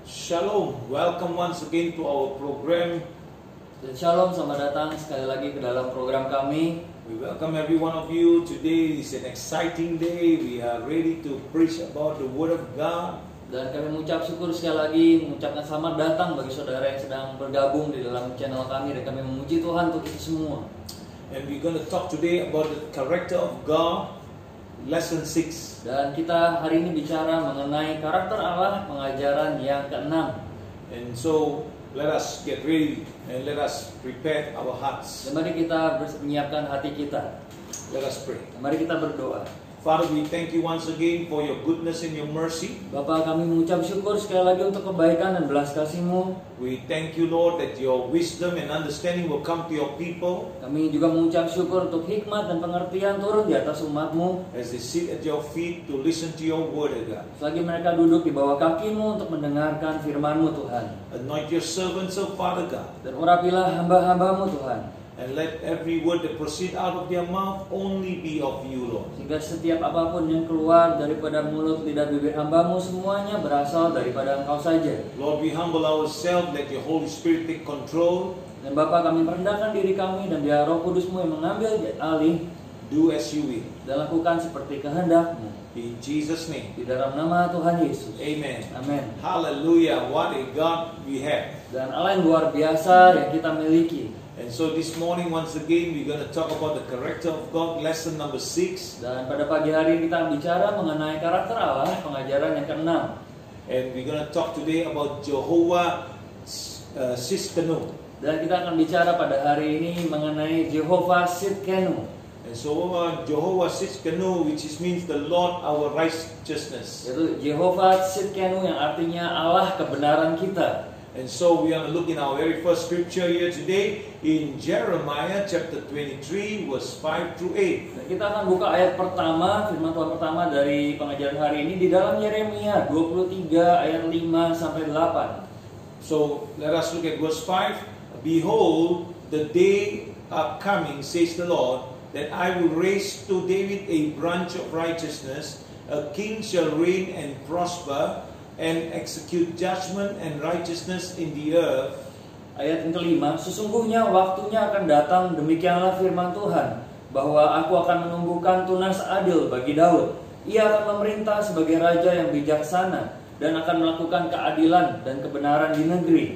Shalom, welcome once again to our program. Dan shalom, selamat datang sekali lagi ke dalam program kami. We welcome every one of you. Today is an exciting day. We are ready to preach about the Word of God. Dan kami mengucap syukur sekali lagi, mengucapkan selamat datang bagi saudara yang sedang bergabung di dalam channel kami. Dan kami memuji Tuhan untuk itu semua. And we're going to talk today about the character of God, lesson 6. Dan kita hari ini bicara mengenai karakter Allah, pengajaran yang ke-6. And so let us get ready and let us prepare our hearts. Dan mari kita menyiapkan hati kita. Let us pray. Mari kita berdoa. Father, we thank you once again for your goodness and your mercy. Bapa, kami mengucap syukur sekali lagi untuk kebaikan dan belas kasih-Mu. We thank you, Lord, that your wisdom and understanding will come to your people Kami juga mengucap syukur untuk hikmat dan pengertian turun di atas umat-Mu. as they sit at your feet to listen to your word, O God. Selagi mereka duduk di bawah kaki-Mu untuk mendengarkan firman-Mu, Tuhan. Anoint your servants, O Father God, Dan urapilah hamba-hamba-Mu, Tuhan. and let every word that proceed out of their mouth only be of you, Lord. Sehingga setiap apapun yang keluar daripada mulut lidah bibir hamba-Mu semuanya berasal daripada Engkau saja. Lord, we humble ourselves, let your Holy Spirit take control. Dan Bapa, kami merendahkan diri kami dan biar Roh Kudus-Mu yang mengambil alih Do as you will. dan lakukan seperti kehendak-Mu. In Jesus' name, Di dalam nama Tuhan Yesus. amen. Amin. Hallelujah, what a God we have. Dan Allah yang luar biasa yang kita miliki. And so this morning, once again, we're going to talk about the character of God, lesson number 6. Dan pada pagi hari ini kita bicara mengenai karakter Allah, pengajaran yang ke-6. And we're going to talk today about Jehovah Siskanu. Dan kita akan bicara pada hari ini mengenai Jehovah Sidkenu. And so Jehovah Siskanu, which means the Lord our righteousness. Yaitu Jehovah Sidkenu yang artinya Allah kebenaran kita. And so we are going to look in our very first scripture here today in Jeremiah chapter 23 verse 5 through 8. Dan kita akan buka ayat pertama, firman Tuhan pertama dari pengajaran hari ini di dalam Yeremia 23 ayat 5 sampai 8. So let us look at verse 5. Behold, the day are coming, says the Lord, that I will raise to David a branch of righteousness. A king shall reign and prosper, and execute judgment and righteousness in the earth. Ayat yang kelima, sesungguhnya waktunya akan datang, demikianlah firman Tuhan, bahwa aku akan menumbuhkan tunas adil bagi Daud. Ia akan memerintah sebagai raja yang bijaksana dan akan melakukan keadilan dan kebenaran di negeri.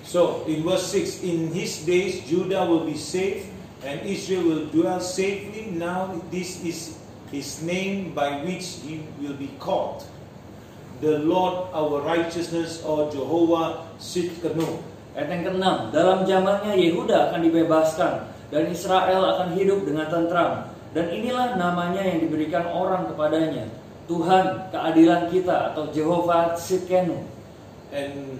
So in verse 6, in his days Judah will be safe and Israel will dwell safely. Now this is his name by which he will be called, the Lord our righteousness, or Jehovah Sidkenu. Ayat yang ke-6, dalam zamannya Yehuda akan dibebaskan dan Israel akan hidup dengan tentram. Dan inilah namanya yang diberikan orang kepadanya, Tuhan keadilan kita, atau Jehovah Sidkenu. And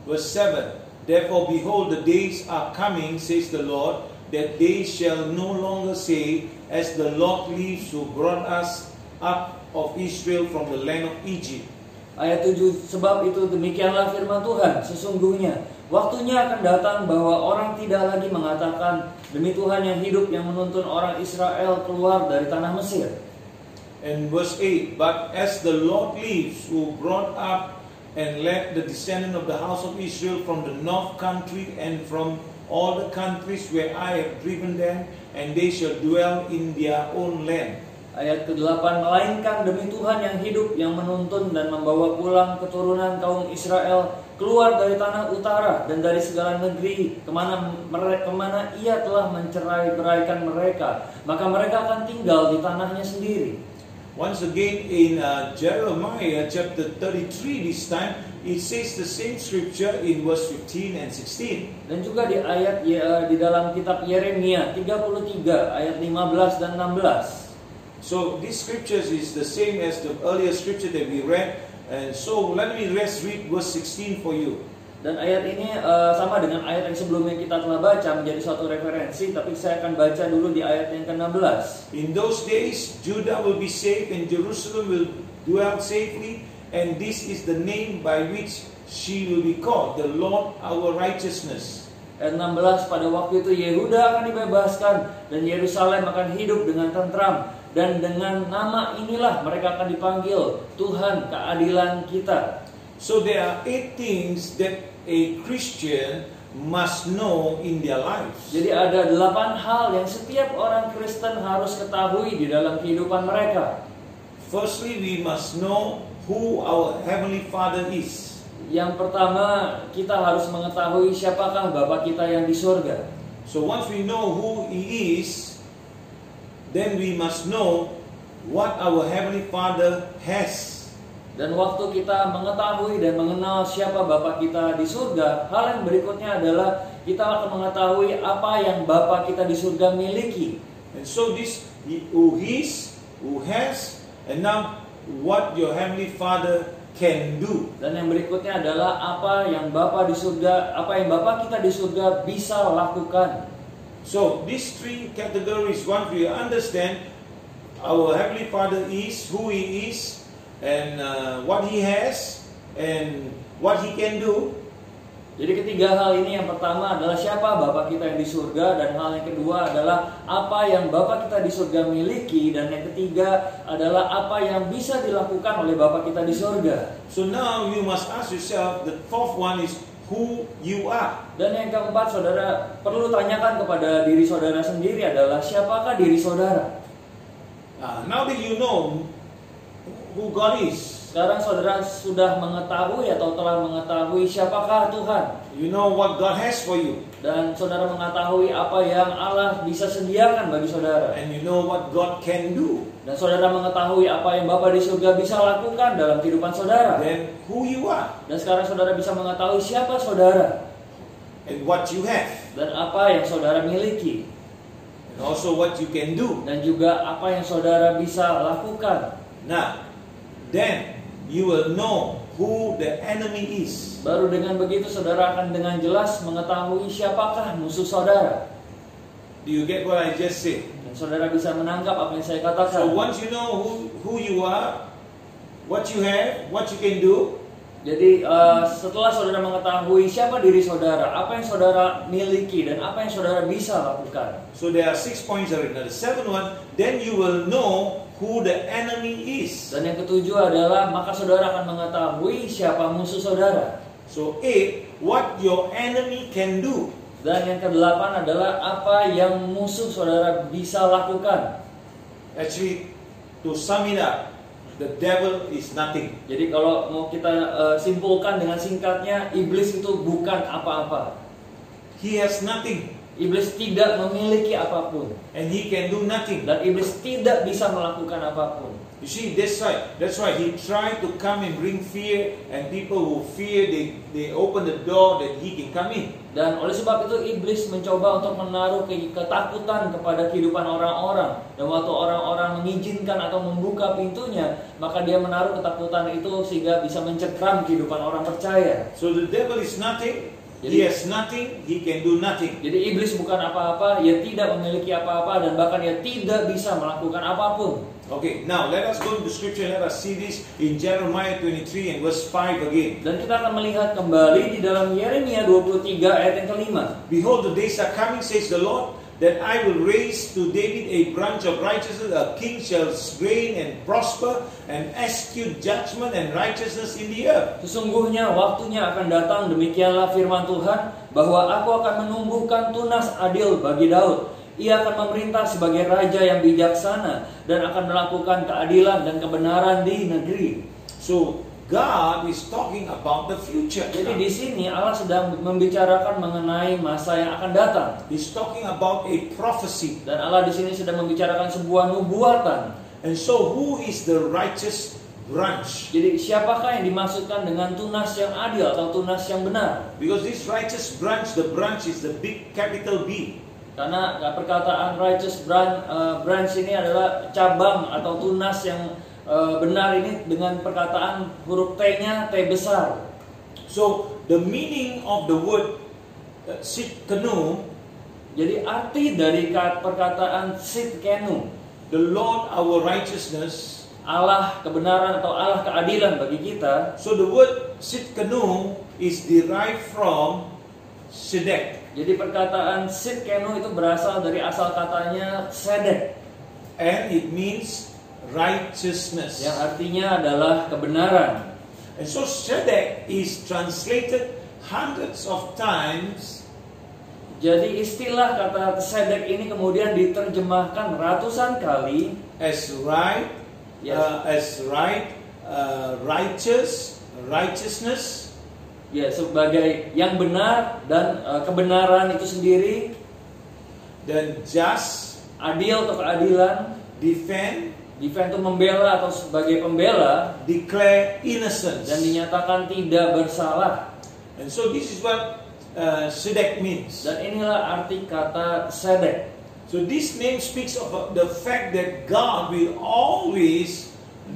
verse 7, therefore behold, the days are coming, says the Lord, that they shall no longer say, as the Lord lives who brought us up of Israel from the land of Egypt. Ayat 7, sebab itu demikianlah firman Tuhan, sesungguhnya waktunya akan datang bahwa orang tidak lagi mengatakan, demi Tuhan yang hidup yang menuntun orang Israel keluar dari tanah Mesir. And verse 8, but as the Lord lives who brought up and led the descendant of the house of Israel from the north country and from all the countries where I have driven them, and they shall dwell in their own land. Ayat ke-8, melainkan demi Tuhan yang hidup yang menuntun dan membawa pulang keturunan kaum Israel keluar dari tanah utara dan dari segala negeri kemana ia telah mencerai-beraikan mereka, maka mereka akan tinggal di tanahnya sendiri. Once again in Jeremiah chapter 33 this time, it says the same scripture in verse 15 and 16. Dan juga di ayat di dalam kitab Yeremia 33 ayat 15 dan 16. So these scriptures is the same as the earlier scripture that we read. And so let me read verse 16 for you. Dan ayat ini sama dengan ayat yang sebelumnya kita telah baca, menjadi suatu referensi. Tapi saya akan baca dulu di ayat yang ke-16. In those days Judah will be safe and Jerusalem will dwell safely. And this is the name by which she will be called, the Lord our righteousness. Ayat 16, pada waktu itu Yehuda akan dibebaskan dan Yerusalem akan hidup dengan tentram. dan dengan nama inilah mereka akan dipanggil Tuhan keadilan kita. So there are 8 things that a Christian must know in their lives. Jadi ada 8 hal yang setiap orang Kristen harus ketahui di dalam kehidupan mereka. Firstly, we must know who our Heavenly Father is. Yang pertama, kita harus mengetahui siapakah Bapa kita yang di surga. So once we know who He is, then we must know what our Heavenly Father has. Dan waktu kita mengetahui dan mengenal siapa Bapa kita di surga, hal yang berikutnya adalah kita akan mengetahui apa yang Bapa kita di surga miliki. And so this who is, who has, and now what your Heavenly Father can do. Dan yang berikutnya adalah apa yang Bapa di surga, apa yang Bapa kita di surga bisa lakukan. So these 3 categories, once we understand our Heavenly Father is, who He is, and what He has, and what He can do. Jadi ketiga hal ini, yang pertama adalah siapa Bapa kita yang di surga, dan hal yang kedua adalah apa yang Bapa kita di surga miliki, dan yang ketiga adalah apa yang bisa dilakukan oleh Bapa kita di surga. So now you must ask yourself, the 4th one is who you are. Dan yang keempat, saudara perlu tanyakan kepada diri saudara sendiri adalah siapakah diri saudara. Now that you know who God is, sekarang saudara sudah mengetahui atau telah mengetahui siapakah Tuhan. you know what God has for you, Dan saudara mengetahui apa yang Allah bisa sediakan bagi saudara. and you know what God can do, Dan saudara mengetahui apa yang Bapa di surga bisa lakukan dalam kehidupan saudara. then who you are Dan sekarang saudara bisa mengetahui siapa saudara and what you have, dan apa yang saudara miliki, and also what you can do. dan juga apa yang saudara bisa lakukan. Now, then you will know who the enemy is. Baru dengan begitu saudara akan dengan jelas mengetahui siapakah musuh saudara. Do you get what I just said? Dan saudara bisa menangkap apa yang saya So katakan. once you know who you are, what you have, what you can do, Jadi setelah saudara mengetahui siapa diri saudara, apa yang saudara miliki, dan apa yang saudara bisa lakukan. so there are 6 points already. Now the 7th one, then you will know who the enemy is. Dan yang ketujuh adalah maka saudara akan mengetahui siapa musuh saudara. So 8, what your enemy can do. Dan yang kedelapan adalah apa yang musuh saudara bisa lakukan. Actually, to sum it up, the devil is nothing. Jadi kalau mau kita simpulkan dengan singkatnya, iblis itu bukan apa-apa. He has nothing, Iblis tidak memiliki apapun, and he can do nothing. dan iblis tidak bisa melakukan apapun. You see, that's why he tried to come and bring fear, and people who fear, they open the door that he can come in. Dan oleh sebab itu iblis mencoba untuk menaruh ketakutan kepada kehidupan orang-orang. Dan waktu orang-orang mengizinkan atau membuka pintunya, maka dia menaruh ketakutan itu sehingga bisa mencekram kehidupan orang percaya. So the devil is nothing, he has nothing, he can do nothing. Jadi iblis bukan apa-apa, ia tidak memiliki apa-apa, dan bahkan ia tidak bisa melakukan apapun. Okay, now let us go to the scripture, let us see this in Jeremiah 23 and verse 5 again. Dan kita akan melihat kembali di dalam Yeremia 23 ayat yang kelima. Behold, the days are coming, says the Lord, that I will raise to David a branch of righteousness, a king shall reign and prosper and execute judgment and righteousness in the earth. Sesungguhnya waktunya akan datang, demikianlah firman Tuhan, bahwa aku akan menumbuhkan tunas adil bagi Daud. Ia akan memerintah sebagai raja yang bijaksana dan akan melakukan keadilan dan kebenaran di negeri. So God is talking about the future. Jadi di sini Allah sedang membicarakan mengenai masa yang akan datang. He's talking about a prophecy. Dan Allah di sini sedang membicarakan sebuah nubuatan. And so who is the righteous branch? Jadi siapakah yang dimaksudkan dengan tunas yang adil atau tunas yang benar? Because this righteous branch, the branch is the big capital B. Karena perkataan righteous branch ini adalah cabang atau tunas yang benar ini dengan perkataan huruf T-nya T besar. So the meaning of the word Sidkenu, jadi arti dari perkataan Sidkenu, the Lord our righteousness, Allah kebenaran atau Allah keadilan bagi kita. so the word Sidkenu is derived from Sedek. Jadi perkataan Sidkenu itu berasal dari asal katanya sedek. and it means righteousness. yang artinya adalah kebenaran. And so Sedek is translated hundreds of times Jadi istilah kata Sedek ini kemudian diterjemahkan ratusan kali as right, Yes. righteousness, ya sebagai yang benar dan kebenaran itu sendiri, then just, adil atau keadilan, defend, defend itu membela atau sebagai pembela, declare innocence. dan dinyatakan tidak bersalah. And so this is what Sedek means. Dan inilah arti kata Sedek. So this name speaks of the fact that God will always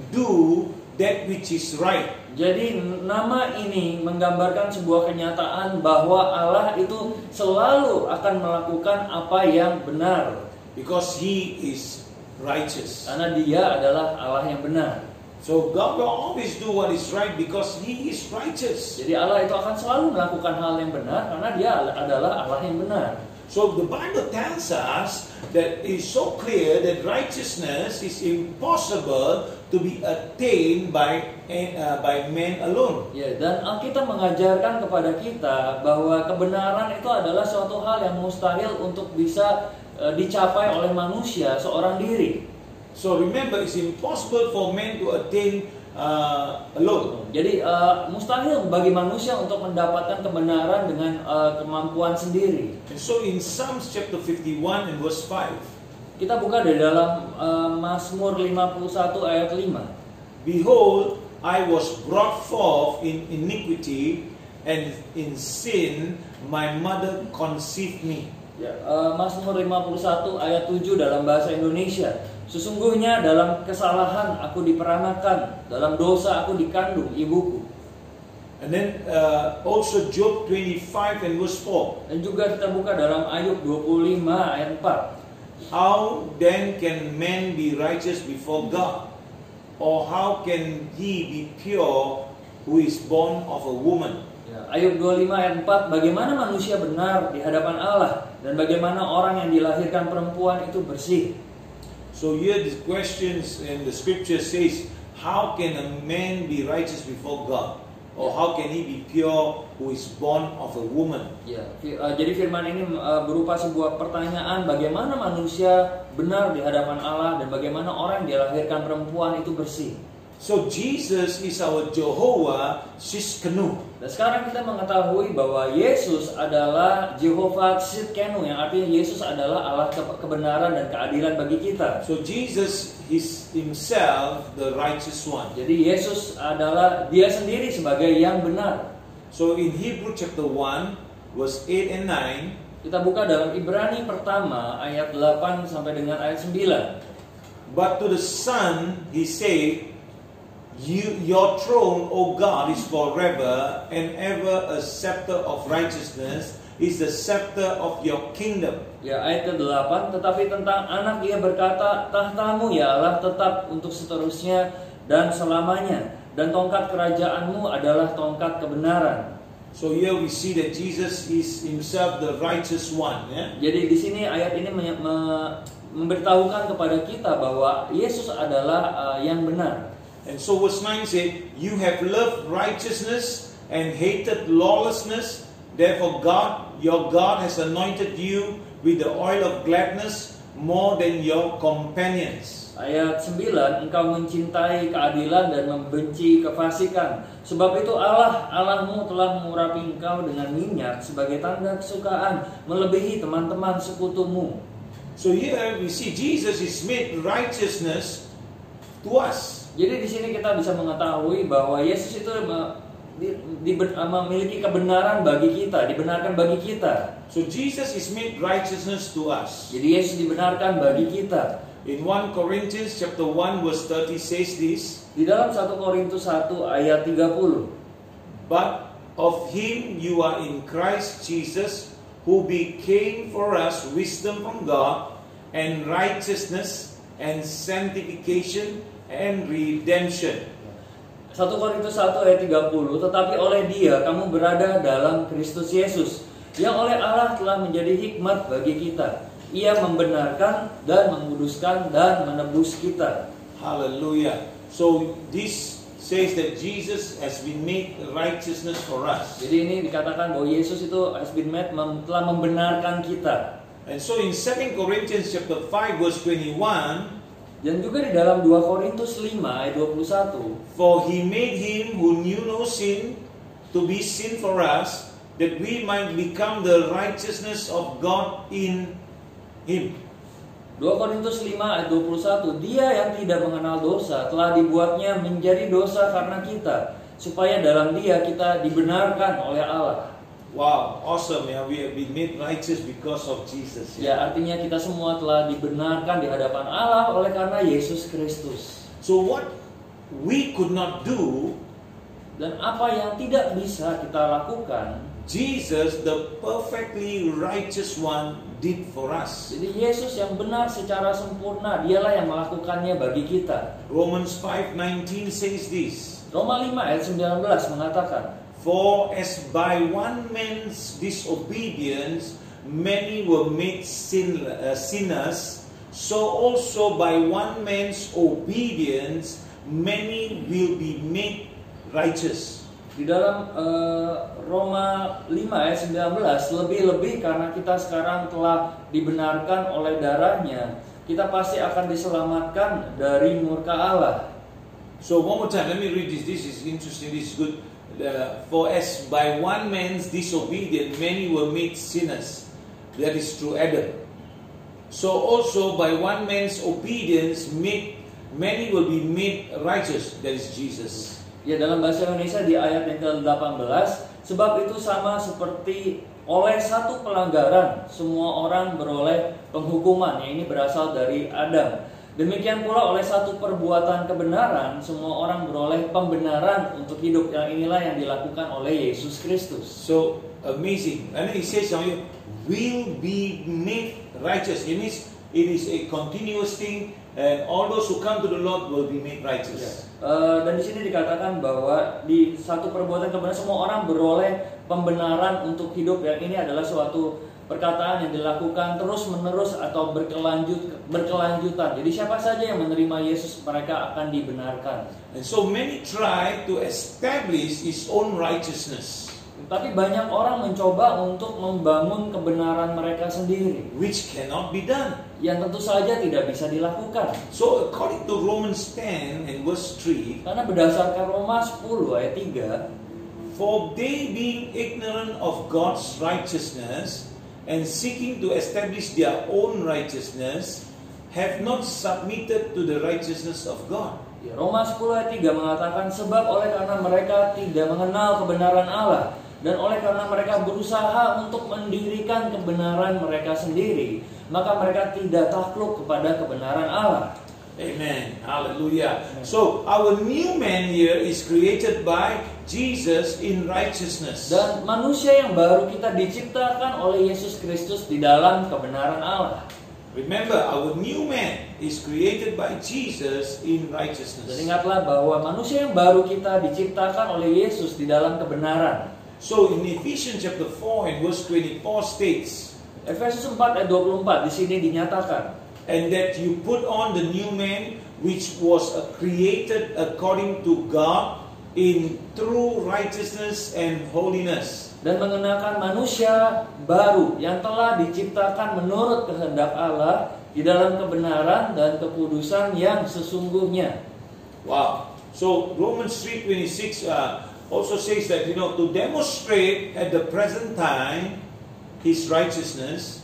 do that which is right. Jadi nama ini menggambarkan sebuah kenyataan bahwa Allah itu selalu akan melakukan apa yang benar. Because He is righteous. Karena Dia adalah Allah yang benar. So God will always do what is right because He is righteous. Jadi Allah itu akan selalu melakukan hal yang benar karena Dia adalah Allah yang benar. So the Bible tells us that it's so clear that righteousness is impossible to be attained by man alone. Ya, dan Alkitab mengajarkan kepada kita bahwa kebenaran itu adalah suatu hal yang mustahil untuk bisa dicapai oleh manusia seorang diri. So remember, it's impossible for man to attain alone. Jadi mustahil bagi manusia untuk mendapatkan kebenaran dengan kemampuan sendiri. And so in Psalms chapter 51 and verse 5, Kita buka dari dalam Mazmur 51 ayat 5. behold, I was brought forth in iniquity, and in sin my mother conceived me. Ya, Mazmur 51 ayat 7 dalam bahasa Indonesia. Sesungguhnya dalam kesalahan aku diperanakan, dalam dosa aku dikandung ibuku. And then also Job 25 and verse 4. Dan juga kita buka dalam Ayub 25 ayat 4. How then can man be righteous before God? Or how can he be pure who is born of a woman? Ya, Ayub 25 ayat 4, bagaimana manusia benar di hadapan Allah dan bagaimana orang yang dilahirkan perempuan itu bersih. So here the questions in the scripture says, how can a man be righteous before God? Or how can he be pure who is born of a woman? Ya, jadi firman ini berupa sebuah pertanyaan, bagaimana manusia benar di hadapan Allah dan bagaimana orang yang dilahirkan perempuan itu bersih. So Jesus is our Jehovah Tsidkenu. Dan sekarang kita mengetahui bahwa Yesus adalah Jehovah Tsidkenu, yang artinya Yesus adalah Allah kebenaran dan keadilan bagi kita. So Jesus is himself the righteous one. Jadi Yesus adalah dia sendiri sebagai yang benar. So in Hebrew chapter 1 verse 8 and 9, Kita buka dalam Ibrani pertama ayat 8 sampai dengan ayat 9. but to the Son he said, your throne, O God, is forever and ever. A scepter of righteousness is the scepter of your kingdom. Ya, ayat ke-8, tetapi tentang anak ia berkata, tahtamu ya Allah tetap untuk seterusnya dan selamanya, dan tongkat kerajaanmu adalah tongkat kebenaran. So here we see that Jesus is himself the righteous one. Yeah? Jadi di sini ayat ini memberitahukan kepada kita bahwa Yesus adalah yang benar. And so verse 9 said, you have loved righteousness and hated lawlessness. Therefore God, your God, has anointed you with the oil of gladness more than your companions. Ayat 9, engkau mencintai keadilan dan membenci kefasikan. Sebab itu Allahmu telah mengurapi engkau dengan minyak sebagai tanda kesukaan, melebihi teman-teman sekutumu. So here we see Jesus is made righteousness to us. Jadi di sini kita bisa mengetahui bahwa Yesus itu memiliki kebenaran bagi kita, dibenarkan bagi kita. So Jesus is made righteousness to us. Jadi Yesus dibenarkan bagi kita. In 1 Corinthians chapter 1 verse 30 says this, Di dalam 1 Korintus 1 ayat 30. but of him you are in Christ Jesus, who became for us wisdom from God, and righteousness, and sanctification, and redemption. 1 Korintus 1 ayat 30, tetapi oleh dia kamu berada dalam Kristus Yesus, yang oleh Allah telah menjadi hikmat bagi kita, Ia membenarkan dan menguduskan dan menebus kita. Hallelujah. So this says that Jesus has been made righteousness for us. Jadi ini dikatakan bahwa Yesus itu has been made, telah membenarkan kita. And so in 2 Corinthians chapter 5 verse 21, dan juga di dalam 2 Korintus 5 ayat 21, for he made him who knew no sin to be sin for us, that we might become the righteousness of God in him. 2 Korintus 5 ayat 21, dia yang tidak mengenal dosa telah dibuatnya menjadi dosa karena kita, supaya dalam dia kita dibenarkan oleh Allah. Wow, awesome. Yeah, we have been made righteous because of Jesus. Ya, artinya kita semua telah dibenarkan di hadapan Allah oleh karena Yesus Kristus. So what we could not do, dan apa yang tidak bisa kita lakukan, Jesus, the perfectly righteous one, did for us. jadi Yesus yang benar secara sempurna, dialah yang melakukannya bagi kita. Romans 5:19 says this. Roma 5 ayat 19 mengatakan, for as by one man's disobedience many were made sinners, so also by one man's obedience many will be made righteous. Di dalam Roma 5 ayat 19, lebih-lebih karena kita sekarang telah dibenarkan oleh darahnya, kita pasti akan diselamatkan dari murka Allah. So one more time, let me read this. This is interesting, this is good. For as by one man's disobedience many were made sinners, that is through Adam, so also by one man's obedience many will be made righteous, that is Jesus. Ya, dalam bahasa Indonesia di ayat yang ke-18, sebab itu sama seperti oleh satu pelanggaran semua orang beroleh penghukuman, yang ini berasal dari Adam. Demikian pula oleh satu perbuatan kebenaran semua orang beroleh pembenaran untuk hidup, yang inilah yang dilakukan oleh Yesus Kristus. So amazing. And he says will be made righteous. It means it is a continuous thing, and all those who come to the Lord will be made righteous. Dan di sini dikatakan bahwa di satu perbuatan kebenaran semua orang beroleh pembenaran untuk hidup, yang ini adalah suatu perkataan yang dilakukan terus-menerus atau berkelanjutan. Jadi siapa saja yang menerima Yesus, mereka akan dibenarkan. And so many try to establish his own righteousness. Tapi banyak orang mencoba untuk membangun kebenaran mereka sendiri, which cannot be done. Yang tentu saja tidak bisa dilakukan. So according to Romans 10 and verse 3, karena berdasarkan Roma 10 ayat 3, for they being ignorant of God's righteousness and seeking to establish their own righteousness, have not submitted to the righteousness of God. Ya, Roma 10 ayat 3 mengatakan, sebab oleh karena mereka tidak mengenal kebenaran Allah, dan oleh karena mereka berusaha untuk mendirikan kebenaran mereka sendiri, maka mereka tidak takluk kepada kebenaran Allah. Amen. Hallelujah. So our new man here is created by Jesus in righteousness. Dan manusia yang baru kita diciptakan oleh Yesus Kristus di dalam kebenaran Allah. Remember, our new man is created by Jesus in righteousness. Dan ingatlah bahwa manusia yang baru kita diciptakan oleh Yesus di dalam kebenaran. So in Ephesians chapter 4 and verse 24 states, Efesus 4 ayat 24 di sini dinyatakan, and that you put on the new man which was created according to God in true righteousness and holiness. Dan mengenakan manusia baru yang telah diciptakan menurut kehendak Allah di dalam kebenaran dan kekudusan yang sesungguhnya. Wow. So Romans 3:26 also says that, to demonstrate at the present time his righteousness,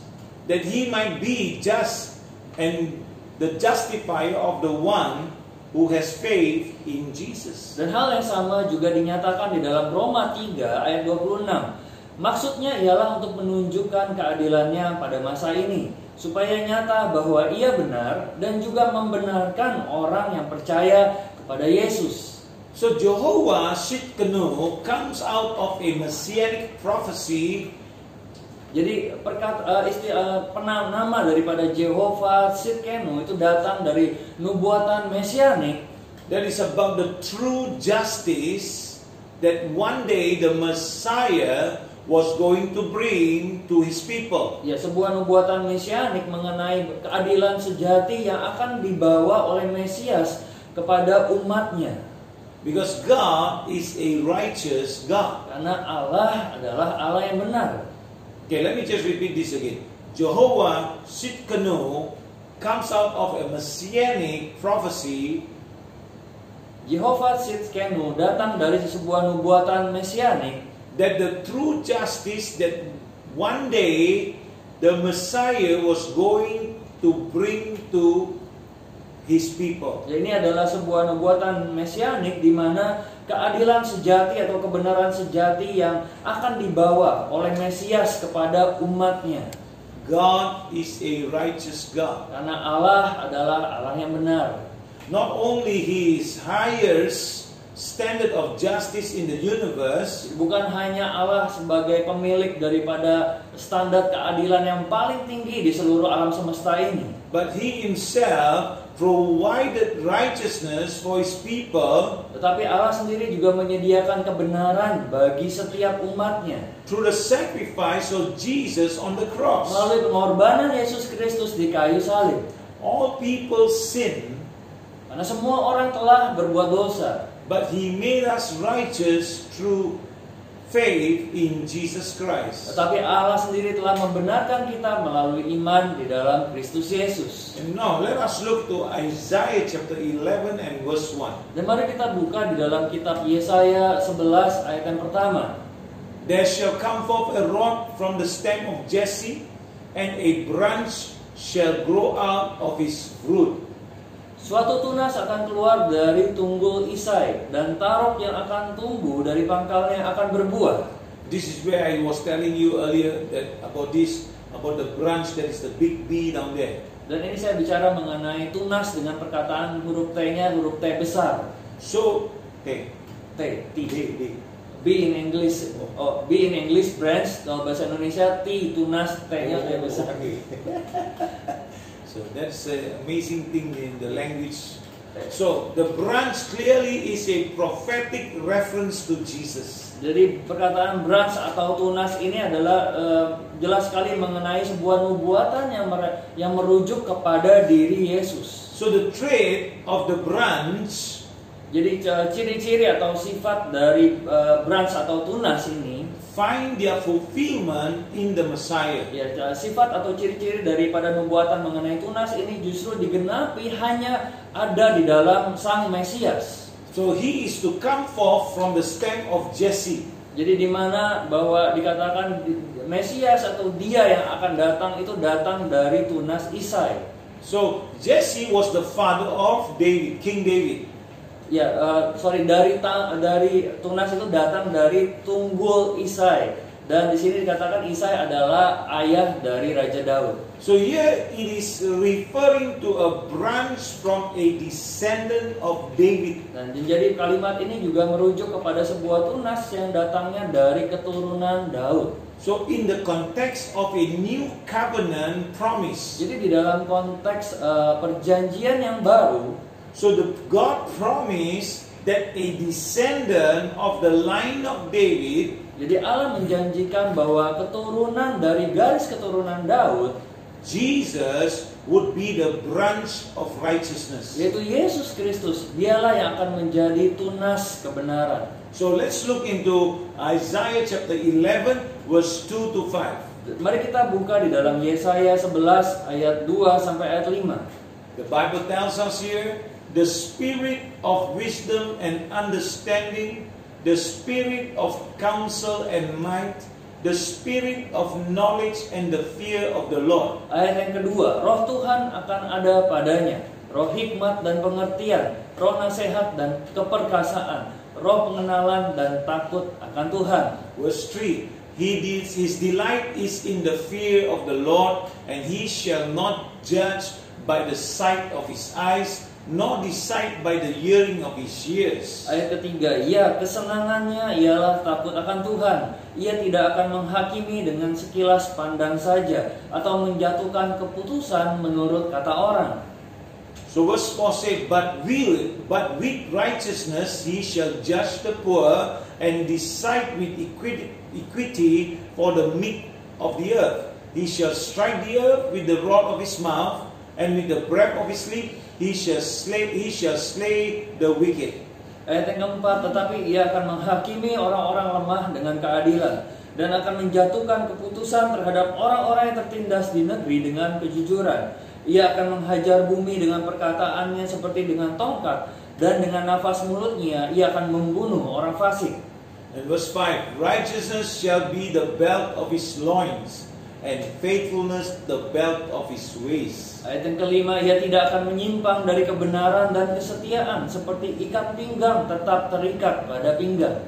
that he might be just and the justifier of the one who has faith in Jesus. Dan hal yang sama juga dinyatakan di dalam Roma 3 ayat 26. Maksudnya ialah untuk menunjukkan keadilannya pada masa ini, supaya nyata bahwa ia benar dan juga membenarkan orang yang percaya kepada Yesus. So Jehovah Tsidkenu comes out of a messianic prophecy. Jadi nama daripada Jehovah Tsidkenu itu datang dari nubuatan mesianik. That is about the true justice, that one day the Messiah was going to bring to his people. Ya, sebuah nubuatan mesianik mengenai keadilan sejati yang akan dibawa oleh Mesias kepada umatnya. Because God is a righteous God. Karena Allah adalah Allah yang benar. Okay, let me just repeat this again. Jehovah Tsidkenu comes out of a messianic prophecy. Jehovah Tsidkenu datang dari sebuah nubuatan mesianik That the true justice that one day the Messiah was going to bring to his people. Ya, ini adalah sebuah nubuatan mesianik di mana keadilan sejati atau kebenaran sejati yang akan dibawa oleh Mesias kepada umatnya. God is a righteous God. Karena Allah adalah Allah yang benar. Not only His highest standard of justice in the universe, Bukan hanya Allah sebagai pemilik daripada standar keadilan yang paling tinggi di seluruh alam semesta ini, but He Himself provided righteousness for His people tetapi Allah sendiri juga menyediakan kebenaran bagi setiap umatnya through the sacrifice of Jesus on the cross. melalui pengorbanan Yesus Kristus di kayu salib. All people sin, Karena semua orang telah berbuat dosa, but He made us righteous through faith in Jesus Christ. tetapi Allah sendiri telah membenarkan kita melalui iman di dalam Kristus Yesus. And now let us look to Isaiah chapter 11 and verse 1. Dan mari kita buka di dalam kitab Yesaya 11 ayat yang pertama. There shall come forth a rod from the stem of Jesse, and a branch shall grow out of his root. Suatu tunas akan keluar dari tunggul Isai, dan tarok yang akan tumbuh dari pangkalnya akan berbuah. This is where I was telling you earlier that about the branch that is the big B down there. Dan ini saya bicara mengenai tunas dengan perkataan huruf T-nya huruf T besar. So, T. B in English, B in English branch, kalau bahasa Indonesia T tunas, T-nya T besar. So that's an amazing thing in the language. So the branch clearly is a prophetic reference to Jesus. Jadi perkataan branch atau tunas ini adalah jelas sekali mengenai sebuah nubuatan yang merujuk kepada diri Yesus. So the trait of the branch, jadi ciri-ciri atau sifat dari branch atau tunas ini find their fulfillment in the Messiah. ya, sifat atau ciri-ciri daripada nubuatan mengenai tunas ini justru digenapi hanya ada di dalam Sang Mesias. So he is to come forth from the stem of Jesse. Jadi di mana bahwa dikatakan Mesias atau dia yang akan datang itu datang dari tunas Isai. So Jesse was the father of David, King David. Ya, dari tunas itu datang dari tunggul Isai, dan di sini dikatakan Isai adalah ayah dari Raja Daud. So here it is referring to a branch from a descendant of David. Dan jadi kalimat ini juga merujuk kepada sebuah tunas yang datangnya dari keturunan Daud. So in the context of a new covenant promise, Jadi di dalam konteks perjanjian yang baru, so God promised that a descendant of the line of David, jadi Allah menjanjikan bahwa keturunan dari garis keturunan Daud, Jesus, would be the branch of righteousness. yaitu Yesus Kristus, dialah yang akan menjadi tunas kebenaran. So let's look into Isaiah chapter 11 verse 2 to 5. Mari kita buka di dalam Yesaya 11 ayat 2 sampai ayat 5. The Bible tells us here, the spirit of wisdom and understanding, the spirit of counsel and might, the spirit of knowledge and the fear of the Lord. Ayat yang kedua, roh Tuhan akan ada padanya, roh hikmat dan pengertian, roh nasihat dan keperkasaan, roh pengenalan dan takut akan Tuhan. Verse 3, his delight is in the fear of the Lord, and he shall not judge by the sight of his eyes, nor decide by the hearing of his ears. Ayat ketiga, ya kesenangannya ialah takut akan Tuhan. Ia tidak akan menghakimi dengan sekilas pandang saja, atau menjatuhkan keputusan menurut kata orang. So verse 4 says, but with righteousness he shall judge the poor and decide with equity for the meat of the earth. He shall strike the earth with the rod of his mouth, and with the breath of his lips he shall slay the wicked. Ayat yang keempat, tetapi ia akan menghakimi orang-orang lemah dengan keadilan, dan akan menjatuhkan keputusan terhadap orang-orang yang tertindas di negeri dengan kejujuran. Ia akan menghajar bumi dengan perkataannya seperti dengan tongkat, dan dengan nafas mulutnya ia akan membunuh orang fasik. And verse 5, righteousness shall be the belt of his loins, and faithfulness the belt of his waist. Ayat yang kelima, ia tidak akan menyimpang dari kebenaran dan kesetiaan, seperti ikat pinggang tetap terikat pada pinggang.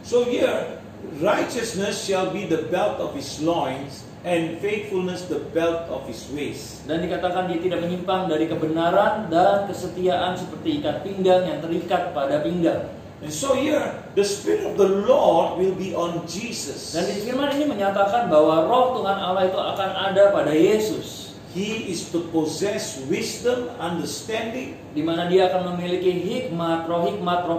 So here, righteousness shall be the belt of his loins, and faithfulness the belt of his waist. Dan dikatakan dia tidak menyimpang dari kebenaran dan kesetiaan seperti ikat pinggang yang terikat pada pinggang. And so here, the Spirit of the Lord will be on Jesus. Dan di firman ini menyatakan bahwa roh Tuhan Allah itu akan ada pada Yesus. He is to possess wisdom, understanding, Di mana dia akan memiliki hikmat, roh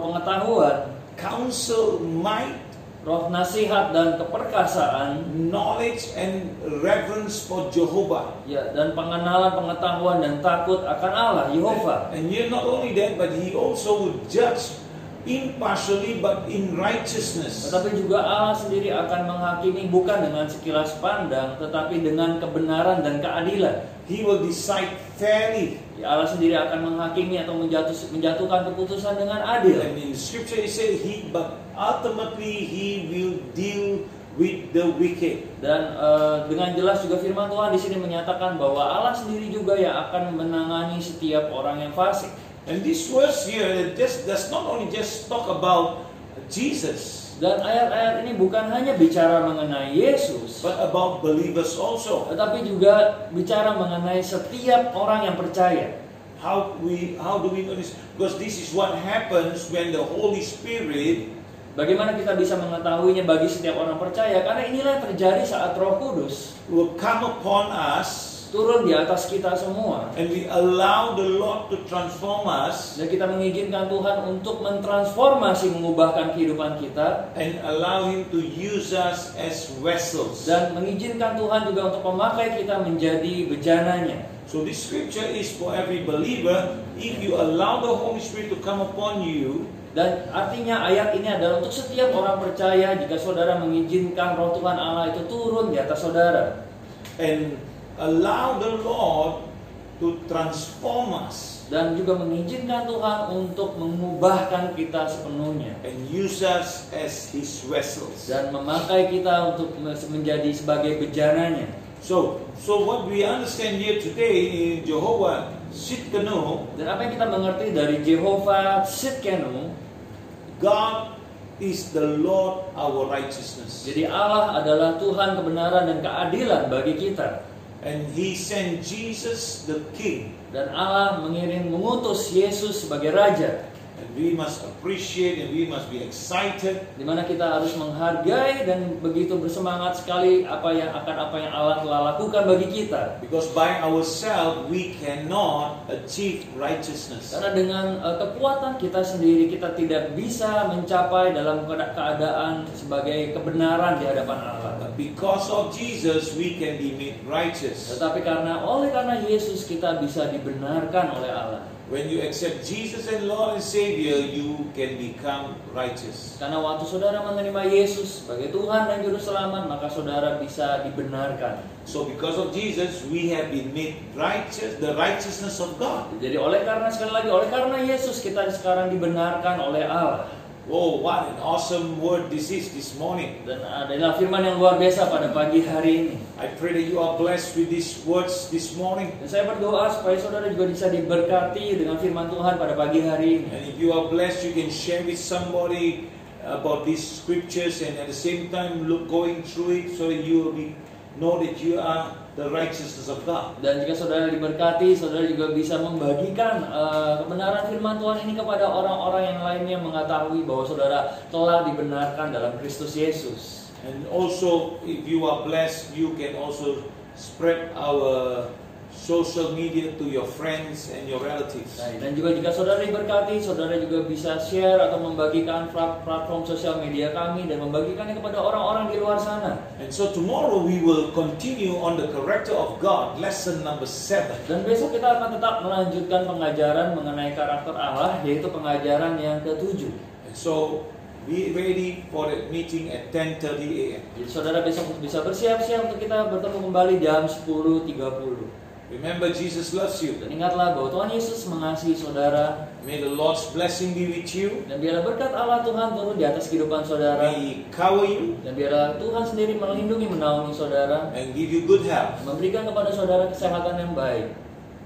pengetahuan, counsel, might, roh nasihat dan keperkasaan, knowledge, and reverence for Jehovah. ya, dan pengenalan, pengetahuan dan takut akan Allah, Yehova. And yet not only that, but he also would judge impartially but in righteousness. Tetapi juga Allah sendiri akan menghakimi bukan dengan sekilas pandang, tetapi dengan kebenaran dan keadilan. He will decide fairly. Ya, Allah sendiri akan menghakimi atau menjatuhkan keputusan dengan adil. And in Scripture it says but ultimately he will deal with the wicked. Dan dengan jelas juga firman Tuhan di sini menyatakan bahwa Allah sendiri juga yang akan menangani setiap orang yang fasik. And this verse here does not only just talk about Jesus, Dan ayat-ayat ini bukan hanya bicara mengenai Yesus, but about believers also. tetapi juga bicara mengenai setiap orang yang percaya. How do we know this? Because this is what happens when the Holy Spirit Bagaimana kita bisa mengetahuinya bagi setiap orang percaya? Karena inilah yang terjadi saat Roh Kudus will come upon us, turun di atas kita semua. and we allow the Lord to transform us, Dan kita mengizinkan Tuhan untuk mentransformasi, mengubahkan kehidupan kita. and allow Him to use us as vessels. Dan mengizinkan Tuhan juga untuk memakai kita menjadi bejananya. So this scripture is for every believer. If you allow the Holy Spirit to come upon you, Dan artinya ayat ini adalah untuk setiap orang percaya jika saudara mengizinkan Roh Tuhan Allah itu turun di atas saudara. and allow the Lord to transform us Dan juga mengizinkan Tuhan untuk mengubahkan kita sepenuhnya. and use us as His vessels. Dan memakai kita untuk menjadi sebagai bejananya. So what we understand here today in Jehovah Tsidkenu, Dan apa yang kita mengerti dari Jehovah Tsidkenu, God is the Lord our righteousness, jadi Allah adalah Tuhan kebenaran dan keadilan bagi kita. and He sent Jesus the King, Dan Allah mengutus Yesus sebagai Raja. and we must appreciate and we must be excited. Di mana kita harus menghargai dan begitu bersemangat sekali apa yang Allah telah lakukan bagi kita. Because by ourselves we cannot achieve righteousness. Karena dengan kekuatan kita sendiri kita tidak bisa mencapai dalam keadaan sebagai kebenaran di hadapan Allah. But because of Jesus we can be made righteous. Tetapi karena Yesus kita bisa dibenarkan oleh Allah. When you accept Jesus as Lord and Savior, you can become righteous. Karena waktu saudara menerima Yesus sebagai Tuhan dan Juru Selamat, maka saudara bisa dibenarkan. So because of Jesus we have been made righteous, the righteousness of God. Jadi oleh karena Yesus kita sekarang dibenarkan oleh Allah. Oh, what an awesome word this is this morning. Dan adalah firman yang luar biasa pada pagi hari ini. I pray that you are blessed with these words this morning. Dan saya berdoa supaya saudara juga bisa diberkati dengan firman Tuhan pada pagi hari ini. And if you are blessed, you can share with somebody about these scriptures, and at the same time going through it so that you will know that you are the righteousness of God. Dan jika saudara diberkati, saudara juga bisa membagikan kebenaran firman Tuhan ini kepada orang-orang yang lainnya, mengetahui bahwa saudara telah dibenarkan dalam Kristus Yesus. And also, if you are blessed, you can also spread our social media to your friends and your relatives. Dan juga jika saudara diberkati, saudara juga bisa share atau membagikan platform sosial media kami dan membagikannya kepada orang-orang di luar sana. And so tomorrow we will continue on the character of God, lesson number 7. Dan besok kita akan tetap melanjutkan pengajaran mengenai karakter Allah, yaitu pengajaran yang ke-7. And so be ready for that meeting at 10:30 a.m. Jadi saudara besok bisa bersiap-siap untuk kita bertemu kembali jam 10.30. Remember, Jesus loves you. Dan ingatlah bahwa Tuhan Yesus mengasihi saudara. May the Lord's blessing be with you. Dan biarlah berkat Allah Tuhan turun di atas kehidupan saudara. May He cover you Dan biarlah Tuhan sendiri melindungi, menaungi saudara. and give you good health. Memberikan kepada saudara kesehatan yang baik.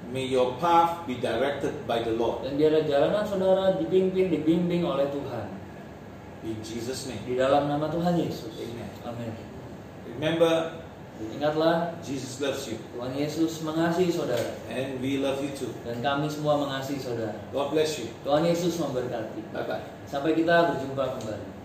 May your path be directed by the Lord. Dan biarlah jalanan saudara dipimpin, dibimbing oleh Tuhan. In Jesus' name. Di dalam nama Tuhan Yesus. Amen. Amin. Remember, Ingatlah, Jesus loves you. Tuhan Yesus mengasihi saudara. And we love you too. Dan kami semua mengasihi saudara. God bless you. Tuhan Yesus memberkati. Bye-bye. Sampai kita berjumpa kembali.